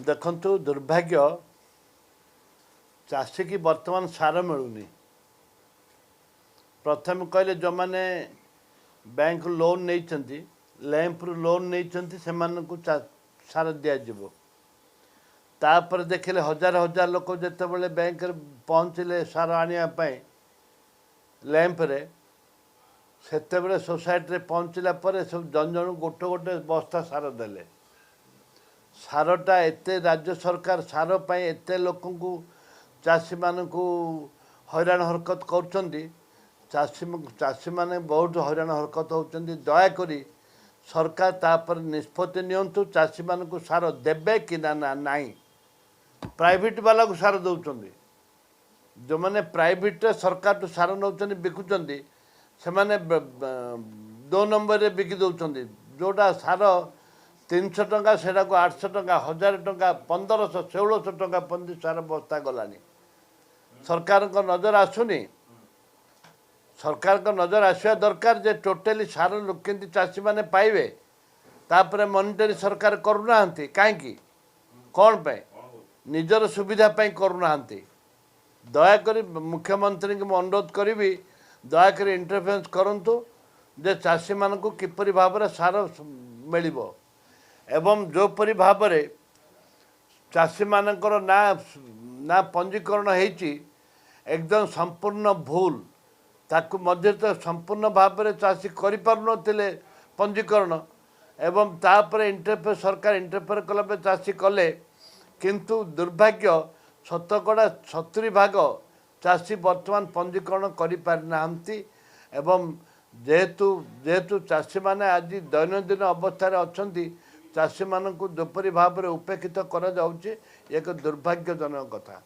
देखु दुर्भाग्य चाषी की वर्तमान सार मिलूनी। प्रथम कहले जो मैंने बैंक लोन नहीं लैंप्रु लोन नहीं से सार दिज्व तापर देखिले हजार हजार लोक जिते बैंक पहुँचले सार आने लैंप्रे से सोसाइटी पहुँचला सब जन जन गोटे गोटे बस्ता सार देले। सारटा एते राज्य सरकार सार पाई एते लोक चाषी मान हैरान हरकत कर चाषी माने बहुत हैरान हरकत होती। दयाकोरी सरकार तापर निष्पत्ति नियंतु चाषी मान सार देबे कि ना नहीं। प्राइवेट वाला को सार दौरान जो मैंने प्राइवेट सरकार तो सार नौ बिकुंट से मैंने 2 नंबर बिकी दौरान जोटा सार 300 टंका से 800 टंका 1000 टंका 1500 1600 टंका पंदी सार बस्ता गलानी। सरकार को नजर आसुनी। सरकार को नजर आसवा दरकार जे टोटाली सार केमती चाषी मैंने पाइबे तापर मॉनिटरी सरकार करूना कहीं कौन पे निजर सुविधा करूना। दयाकोरी मुख्यमंत्री को अनुरोध करी दयाकोरी इंटरफेरेंस करंतु जे चाषी मान को किपरि भाव सार मिलिबो एवं जोपरी भाव चाषी मानकर ना पंजीकरण होती एकदम संपूर्ण भूल ताकू मध्य तो संपूर्ण भाव में चाषी करें पंजीकरण एवं तापर इंटरफेयर सरकार इंटरफेयर कला चाषी कले किंतु दुर्भाग्य शतकड़ा 70% चाषी वर्तमान पंजीकरण करें एवं जेहेतु जेहेतु चाषी मैंने आज दैनंदिन अवस्था अच्छा चाषी मानक जोपरी भाव में उपेक्षित कर एक दुर्भाग्यजनक कथा।